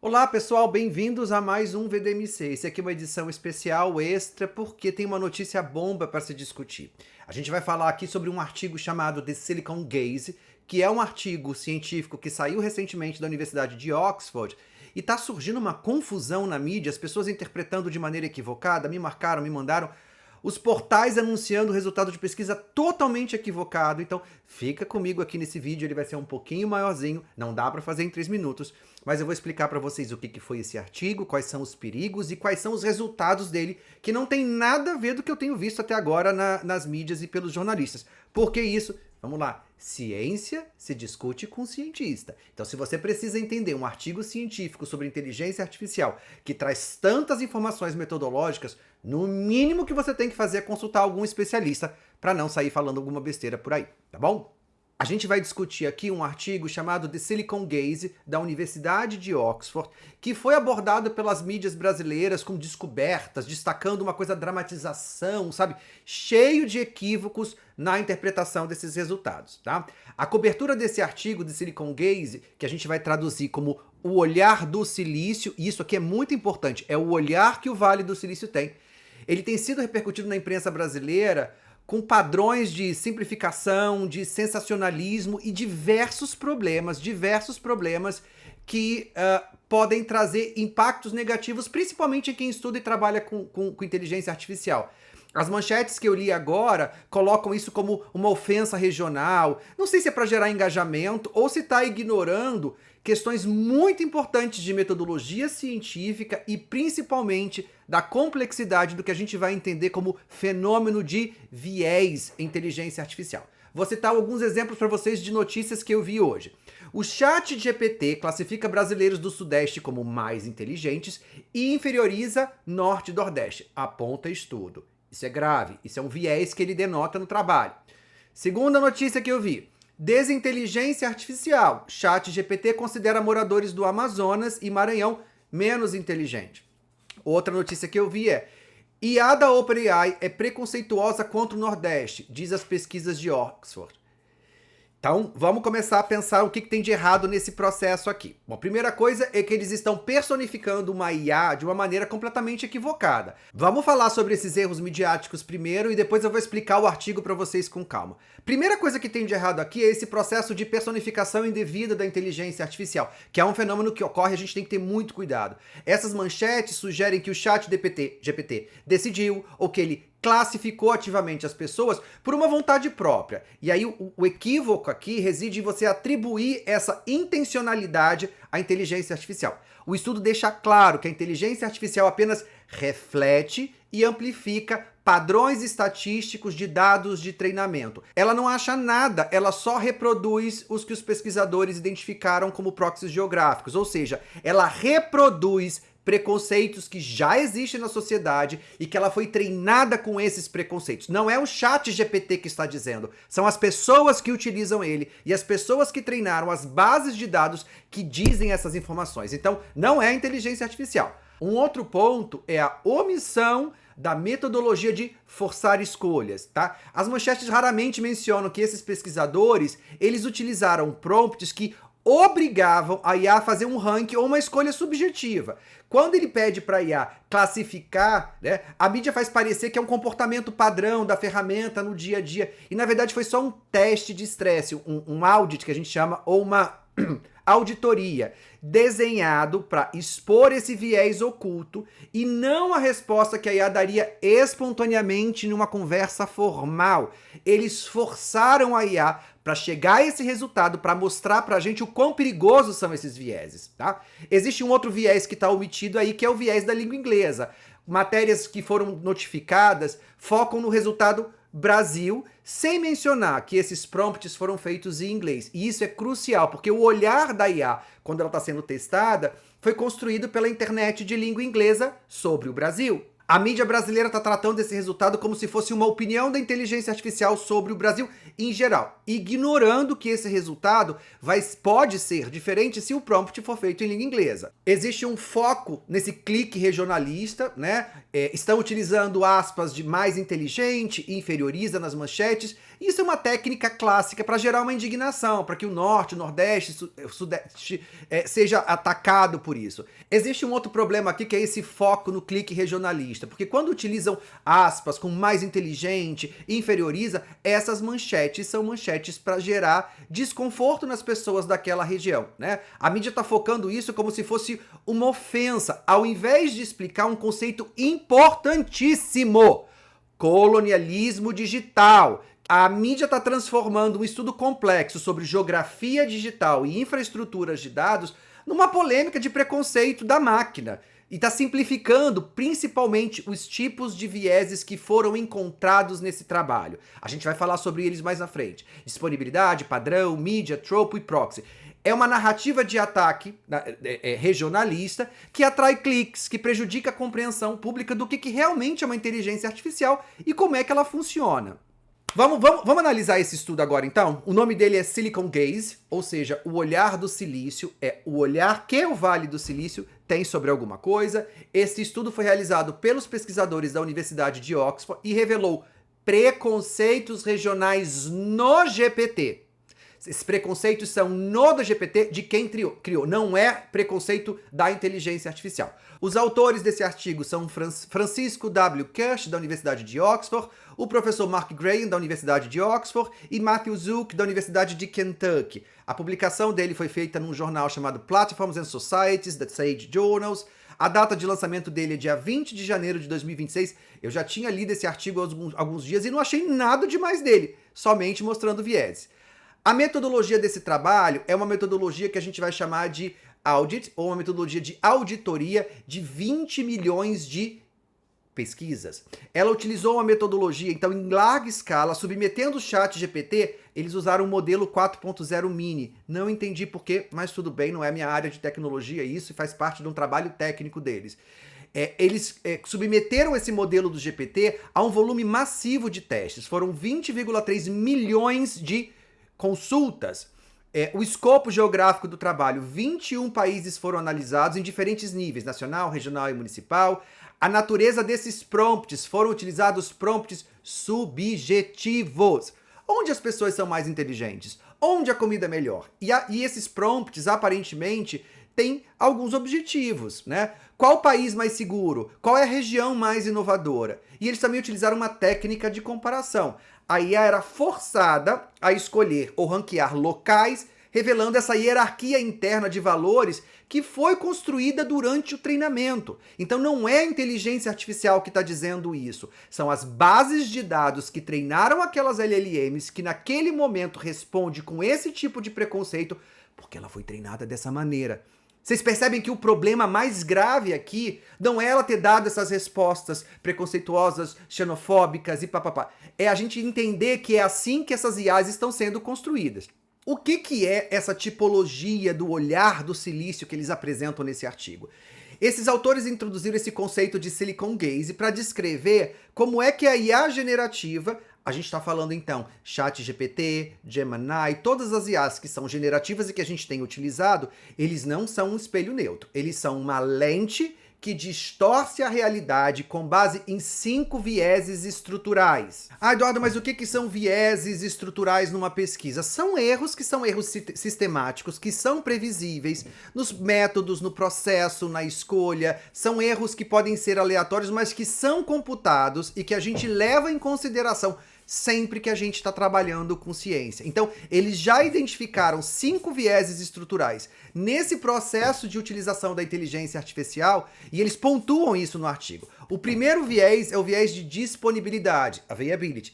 Olá pessoal, bem-vindos a mais um VDMC. Esse aqui é uma edição especial extra porque tem uma notícia bomba para se discutir. A gente vai falar aqui sobre um artigo chamado The Silicon Gaze, que é um artigo científico que saiu recentemente da Universidade de Oxford e está surgindo uma confusão na mídia, as pessoas interpretando de maneira equivocada, me marcaram, me mandaram os portais anunciando o resultado de pesquisa totalmente equivocado. Então fica comigo aqui nesse vídeo, ele vai ser um pouquinho maiorzinho, não dá para fazer em 3 minutos, mas eu vou explicar para vocês o que foi esse artigo, quais são os perigos e quais são os resultados dele, que não tem nada a ver do que eu tenho visto até agora nas mídias e pelos jornalistas. Por que isso? Vamos lá. Ciência se discute com cientista. Então, se você precisa entender um artigo científico sobre inteligência artificial que traz tantas informações metodológicas, no mínimo que você tem que fazer é consultar algum especialista para não sair falando alguma besteira por aí, tá bom? A gente vai discutir aqui um artigo chamado The Silicon Gaze, da Universidade de Oxford, que foi abordado pelas mídias brasileiras com descobertas, destacando uma coisa dramatização, sabe? Cheio de equívocos na interpretação desses resultados, tá? A cobertura desse artigo de Silicon Gaze, que a gente vai traduzir como o olhar do silício, e isso aqui é muito importante, é o olhar que o Vale do Silício tem. Ele tem sido repercutido na imprensa brasileira com padrões de simplificação, de sensacionalismo e diversos problemas que podem trazer impactos negativos, principalmente em quem estuda e trabalha com inteligência artificial. As manchetes que eu li agora colocam isso como uma ofensa regional. Não sei se é para gerar engajamento ou se está ignorando questões muito importantes de metodologia científica e principalmente da complexidade do que a gente vai entender como fenômeno de viés em inteligência artificial. Vou citar alguns exemplos para vocês de notícias que eu vi hoje. O ChatGPT classifica brasileiros do Sudeste como mais inteligentes e inferioriza Norte e Nordeste. Aponta estudo. Isso é grave, isso é um viés que ele denota no trabalho. Segunda notícia que eu vi. Desinteligência artificial. ChatGPT considera moradores do Amazonas e Maranhão menos inteligentes. Outra notícia que eu vi é: IA da OpenAI é preconceituosa contra o Nordeste, diz as pesquisas de Oxford. Então, vamos começar a pensar o que tem de errado nesse processo aqui. Bom, a primeira coisa é que eles estão personificando uma IA de uma maneira completamente equivocada. Vamos falar sobre esses erros midiáticos primeiro e depois eu vou explicar o artigo para vocês com calma. Primeira coisa que tem de errado aqui é esse processo de personificação indevida da inteligência artificial, que é um fenômeno que ocorre e a gente tem que ter muito cuidado. Essas manchetes sugerem que o GPT decidiu ou que ele classificou ativamente as pessoas por uma vontade própria. E aí o equívoco aqui reside em você atribuir essa intencionalidade à inteligência artificial. O estudo deixa claro que a inteligência artificial apenas reflete e amplifica padrões estatísticos de dados de treinamento. Ela não acha nada, ela só reproduz os que os pesquisadores identificaram como proxies geográficos, ou seja, ela reproduz preconceitos que já existem na sociedade e que ela foi treinada com esses preconceitos. Não é o ChatGPT que está dizendo, são as pessoas que utilizam ele e as pessoas que treinaram as bases de dados que dizem essas informações. Então, não é a inteligência artificial. Um outro ponto é a omissão da metodologia de forçar escolhas, tá? As manchetes raramente mencionam que esses pesquisadores, eles utilizaram prompts que obrigavam a IA a fazer um ranking ou uma escolha subjetiva. Quando ele pede para a IA classificar, né, a mídia faz parecer que é um comportamento padrão da ferramenta no dia a dia, e na verdade foi só um teste de estresse, um audit que a gente chama, ou uma auditoria, desenhado para expor esse viés oculto e não a resposta que a IA daria espontaneamente numa conversa formal. Eles forçaram a IA para chegar a esse resultado, para mostrar para a gente o quão perigosos são esses vieses, tá? Existe um outro viés que está omitido aí, que é o viés da língua inglesa. Matérias que foram notificadas focam no resultado Brasil, sem mencionar que esses prompts foram feitos em inglês. E isso é crucial, porque o olhar da IA, quando ela está sendo testada, foi construído pela internet de língua inglesa sobre o Brasil. A mídia brasileira está tratando esse resultado como se fosse uma opinião da inteligência artificial sobre o Brasil em geral, ignorando que esse resultado pode ser diferente se o prompt for feito em língua inglesa. Existe um foco nesse clique regionalista, né? Estão utilizando aspas de mais inteligente, inferioriza nas manchetes. Isso é uma técnica clássica para gerar uma indignação, para que o norte, o nordeste, o sudeste seja atacado por isso. Existe um outro problema aqui que é esse foco no clique regionalista, porque quando utilizam aspas com mais inteligente, inferioriza, essas manchetes são manchetes para gerar desconforto nas pessoas daquela região, né? A mídia está focando isso como se fosse uma ofensa, ao invés de explicar um conceito importantíssimo: colonialismo digital. A mídia está transformando um estudo complexo sobre geografia digital e infraestruturas de dados numa polêmica de preconceito da máquina. E está simplificando principalmente os tipos de vieses que foram encontrados nesse trabalho. A gente vai falar sobre eles mais na frente. Disponibilidade, padrão, mídia, tropo e proxy. É uma narrativa de ataque regionalista que atrai cliques, que prejudica a compreensão pública do que realmente é uma inteligência artificial e como é que ela funciona. Vamos analisar esse estudo agora, então? O nome dele é Silicon Gaze, ou seja, o olhar do silício, é o olhar que o Vale do Silício tem sobre alguma coisa. Esse estudo foi realizado pelos pesquisadores da Universidade de Oxford e revelou preconceitos regionais no GPT. Esses preconceitos são no GPT de quem criou, não é preconceito da inteligência artificial. Os autores desse artigo são Francisco W. Kirsch, da Universidade de Oxford, o professor Mark Graham, da Universidade de Oxford, e Matthew Zook, da Universidade de Kentucky. A publicação dele foi feita num jornal chamado Platforms and Societies, The Sage Journals. A data de lançamento dele é dia 20 de janeiro de 2026. Eu já tinha lido esse artigo há alguns dias e não achei nada demais dele, somente mostrando viés. A metodologia desse trabalho é uma metodologia que a gente vai chamar de audit, ou uma metodologia de auditoria de 20 milhões de pesquisas. Ela utilizou uma metodologia, então, em larga escala, submetendo o chat GPT, eles usaram o modelo 4.0 mini. Não entendi por quê, mas tudo bem, não é minha área de tecnologia isso, e faz parte de um trabalho técnico deles. Eles submeteram esse modelo do GPT a um volume massivo de testes. Foram 20,3 milhões de consultas. O escopo geográfico do trabalho: 21 países foram analisados em diferentes níveis, nacional, regional e municipal. A natureza desses prompts: foram utilizados prompts subjetivos. Onde as pessoas são mais inteligentes? Onde a comida é melhor? E esses prompts, aparentemente, têm alguns objetivos, né? Qual o país mais seguro? Qual é a região mais inovadora? E eles também utilizaram uma técnica de comparação. A IA era forçada a escolher ou ranquear locais, revelando essa hierarquia interna de valores que foi construída durante o treinamento. Então não é a inteligência artificial que está dizendo isso. São as bases de dados que treinaram aquelas LLMs que naquele momento responde com esse tipo de preconceito, porque ela foi treinada dessa maneira. Vocês percebem que o problema mais grave aqui não é ela ter dado essas respostas preconceituosas, xenofóbicas e papapá. É a gente entender que é assim que essas IAs estão sendo construídas. O que é essa tipologia do olhar do silício que eles apresentam nesse artigo? Esses autores introduziram esse conceito de Silicon Gaze para descrever como é que a IA generativa, a gente está falando então ChatGPT, Gemini, todas as IAs que são generativas e que a gente tem utilizado, eles não são um espelho neutro. Eles são uma lente que distorce a realidade com base em 5 vieses estruturais. Ah, Eduardo, mas o que são vieses estruturais numa pesquisa? São erros que são erros sistemáticos, que são previsíveis nos métodos, no processo, na escolha. São erros que podem ser aleatórios, mas que são computados e que a gente leva em consideração sempre que a gente está trabalhando com ciência. Então, eles já identificaram 5 vieses estruturais nesse processo de utilização da inteligência artificial e eles pontuam isso no artigo. O primeiro viés é o viés de disponibilidade, availability.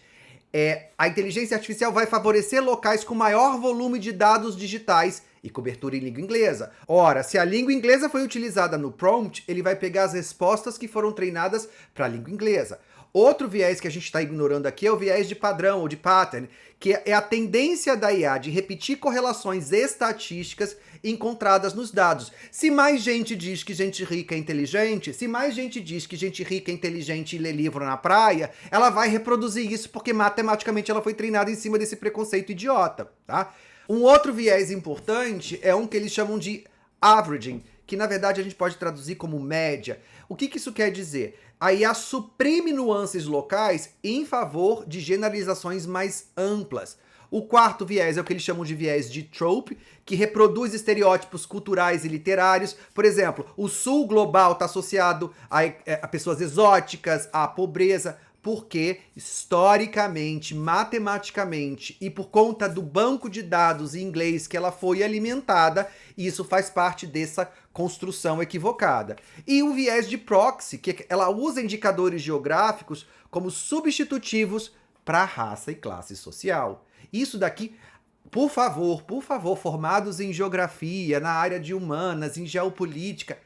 A inteligência artificial vai favorecer locais com maior volume de dados digitais e cobertura em língua inglesa. Ora, se a língua inglesa foi utilizada no prompt, ele vai pegar as respostas que foram treinadas para a língua inglesa. Outro viés que a gente está ignorando aqui é o viés de padrão ou de pattern, que é a tendência da IA de repetir correlações estatísticas encontradas nos dados. Se mais gente diz que gente rica é inteligente, se mais gente diz que gente rica é inteligente e lê livro na praia, ela vai reproduzir isso porque matematicamente ela foi treinada em cima desse preconceito idiota, tá? Um outro viés importante é um que eles chamam de averaging, que na verdade a gente pode traduzir como média. O que isso quer dizer? A IA suprime nuances locais em favor de generalizações mais amplas. O quarto viés é o que eles chamam de viés de trope, que reproduz estereótipos culturais e literários. Por exemplo, o sul global está associado a pessoas exóticas, à pobreza, porque historicamente, matematicamente e por conta do banco de dados em inglês que ela foi alimentada, isso faz parte dessa construção equivocada. E o viés de proxy, que ela usa indicadores geográficos como substitutivos para raça e classe social. Isso daqui, por favor, formados em geografia, na área de humanas, em geopolítica,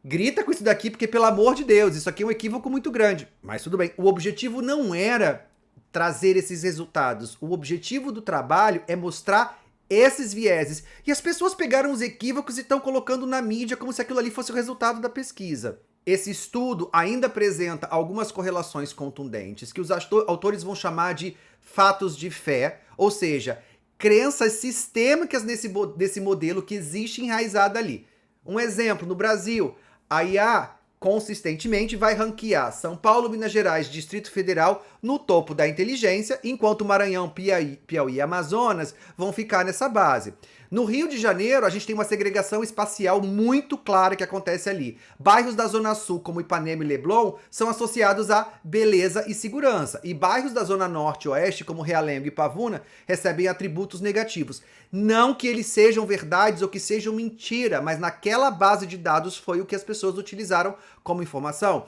grita com isso daqui, porque, pelo amor de Deus, isso aqui é um equívoco muito grande. Mas tudo bem, o objetivo não era trazer esses resultados. O objetivo do trabalho é mostrar esses vieses. E as pessoas pegaram os equívocos e estão colocando na mídia como se aquilo ali fosse o resultado da pesquisa. Esse estudo ainda apresenta algumas correlações contundentes, que os autores vão chamar de fatos de fé, ou seja, crenças sistêmicas desse modelo que existe enraizada ali. Um exemplo, no Brasil, a IA consistentemente vai ranquear São Paulo, Minas Gerais, Distrito Federal no topo da inteligência, enquanto Maranhão, Piauí e Amazonas vão ficar nessa base. No Rio de Janeiro, a gente tem uma segregação espacial muito clara que acontece ali. Bairros da Zona Sul, como Ipanema e Leblon, são associados a beleza e segurança. E bairros da Zona Norte e Oeste, como Realengo e Pavuna, recebem atributos negativos. Não que eles sejam verdades ou que sejam mentira, mas naquela base de dados foi o que as pessoas utilizaram como informação.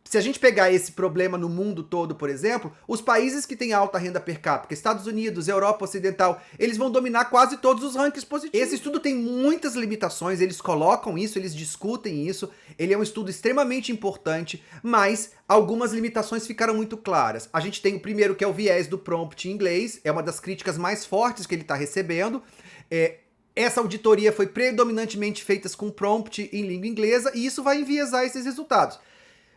Se a gente pegar esse problema no mundo todo, por exemplo, os países que têm alta renda per capita, Estados Unidos, Europa Ocidental, eles vão dominar quase todos os rankings positivos. Esse estudo tem muitas limitações, eles colocam isso, eles discutem isso, ele é um estudo extremamente importante, mas algumas limitações ficaram muito claras. A gente tem o primeiro, que é o viés do prompt em inglês, é uma das críticas mais fortes que ele está recebendo. Essa auditoria foi predominantemente feita com prompt em língua inglesa e isso vai enviesar esses resultados.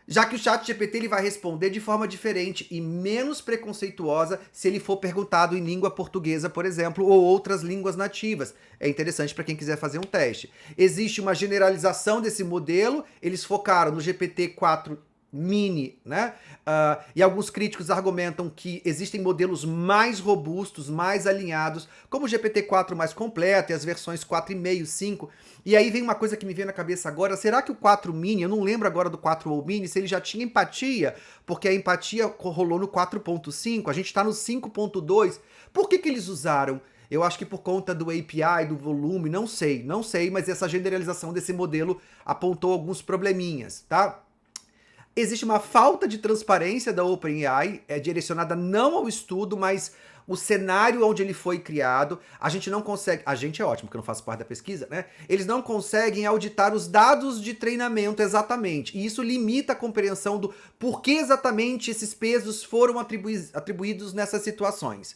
Já que o ChatGPT ele vai responder de forma diferente e menos preconceituosa se ele for perguntado em língua portuguesa, por exemplo, ou outras línguas nativas. É interessante para quem quiser fazer um teste. Existe uma generalização desse modelo, eles focaram no GPT-4 Mini, né? E alguns críticos argumentam que existem modelos mais robustos, mais alinhados, como o GPT-4 mais completo e as versões 4.5, 5. E aí vem uma coisa que me vem na cabeça agora, será que o 4 Mini, eu não lembro agora do 4 ou Mini, se ele já tinha empatia, porque a empatia rolou no 4.5, a gente está no 5.2, por que eles usaram? Eu acho que por conta do API, do volume, não sei, mas essa generalização desse modelo apontou alguns probleminhas, tá? Existe uma falta de transparência da OpenAI, direcionada não ao estudo, mas o cenário onde ele foi criado. A gente não consegue... A gente é ótimo, porque eu não faço parte da pesquisa, né? Eles não conseguem auditar os dados de treinamento exatamente. E isso limita a compreensão do porquê exatamente esses pesos foram atribuídos nessas situações.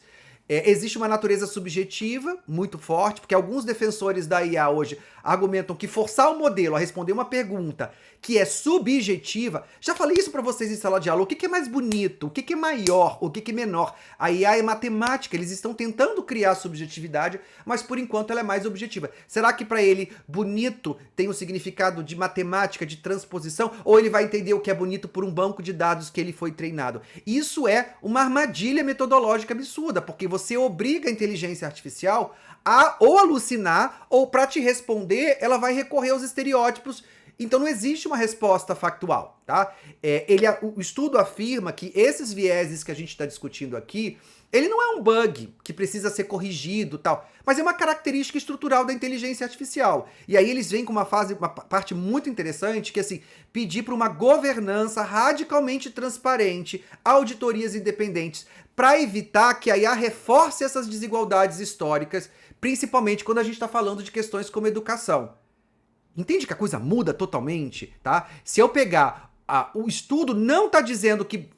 Existe uma natureza subjetiva muito forte, porque alguns defensores da IA hoje argumentam que forçar o modelo a responder uma pergunta que é subjetiva... Já falei isso para vocês em sala de aula. O que é mais bonito? O que é maior? O que é menor? A IA é matemática, eles estão tentando criar subjetividade, mas por enquanto ela é mais objetiva. Será que para ele bonito tem um significado de matemática, de transposição? Ou ele vai entender o que é bonito por um banco de dados que ele foi treinado? Isso é uma armadilha metodológica absurda, porque você obriga a inteligência artificial a ou alucinar, ou para te responder, ela vai recorrer aos estereótipos. Então não existe uma resposta factual, tá? O estudo afirma que esses vieses que a gente está discutindo aqui, ele não é um bug que precisa ser corrigido tal, mas é uma característica estrutural da inteligência artificial. E aí eles vêm com uma parte muito interessante, que é assim, pedir para uma governança radicalmente transparente, auditorias independentes, para evitar que a IA reforce essas desigualdades históricas, principalmente quando a gente está falando de questões como educação. Entende que a coisa muda totalmente, tá? Se eu pegar O estudo não está dizendo que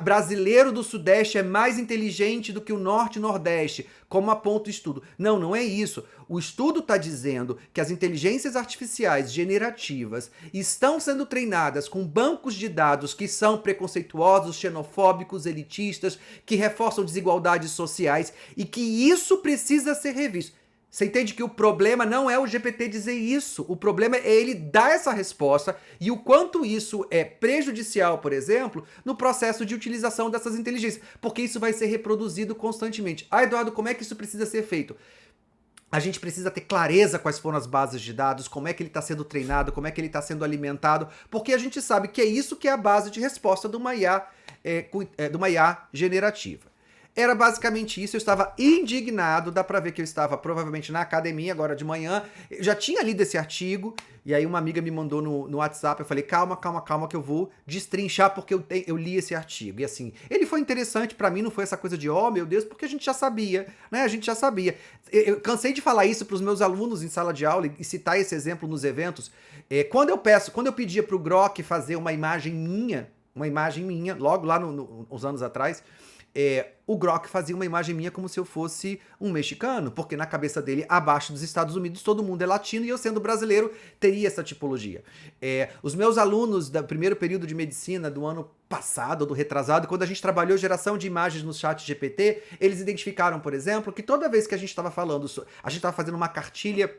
brasileiro do Sudeste é mais inteligente do que o Norte e Nordeste, como aponta o estudo. Não, não é isso. O estudo está dizendo que as inteligências artificiais generativas estão sendo treinadas com bancos de dados que são preconceituosos, xenofóbicos, elitistas, que reforçam desigualdades sociais e que isso precisa ser revisto. Você entende que o problema não é o GPT dizer isso, o problema é ele dar essa resposta e o quanto isso é prejudicial, por exemplo, no processo de utilização dessas inteligências, porque isso vai ser reproduzido constantemente. Ah, Eduardo, como é que isso precisa ser feito? A gente precisa ter clareza quais foram as bases de dados, como é que ele está sendo treinado, como é que ele está sendo alimentado, porque a gente sabe que é isso que é a base de resposta de uma IA generativa. Era basicamente isso, eu estava indignado, dá pra ver que eu estava provavelmente na academia agora de manhã, eu já tinha lido esse artigo, e aí uma amiga me mandou no WhatsApp, eu falei, calma que eu vou destrinchar porque eu li esse artigo. E assim, ele foi interessante pra mim, não foi essa coisa de, oh meu Deus, porque a gente já sabia, né, a gente já sabia. Eu cansei de falar isso pros meus alunos em sala de aula e citar esse exemplo nos eventos. Quando eu pedia pro Grok fazer uma imagem minha, logo lá uns anos atrás, o Grok fazia uma imagem minha como se eu fosse um mexicano, porque na cabeça dele, abaixo dos Estados Unidos, todo mundo é latino e eu, sendo brasileiro, teria essa tipologia. Os meus alunos do primeiro período de medicina do ano passado, do retrasado, quando a gente trabalhou geração de imagens no chat GPT, eles identificaram, por exemplo, que toda vez que a gente estava falando, a gente estava fazendo uma cartilha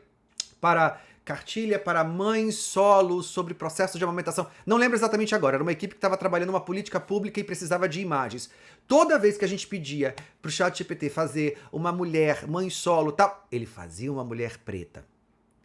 para mães solo sobre processo de amamentação. Não lembro exatamente agora, era uma equipe que estava trabalhando uma política pública e precisava de imagens. Toda vez que a gente pedia pro ChatGPT fazer uma mulher, mãe solo, tal, ele fazia uma mulher preta.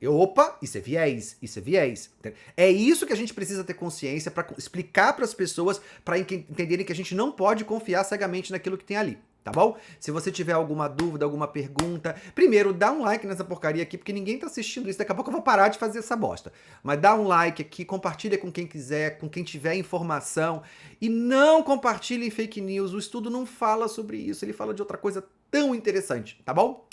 Opa, isso é viés, isso é viés. É isso que a gente precisa ter consciência para explicar para as pessoas, para entenderem que a gente não pode confiar cegamente naquilo que tem ali. Tá bom? Se você tiver alguma dúvida, alguma pergunta, primeiro dá um like nessa porcaria aqui, porque ninguém tá assistindo isso, daqui a pouco eu vou parar de fazer essa bosta. Mas dá um like aqui, compartilha com quem quiser, com quem tiver informação, e não compartilhe fake news, o estudo não fala sobre isso, ele fala de outra coisa tão interessante, tá bom?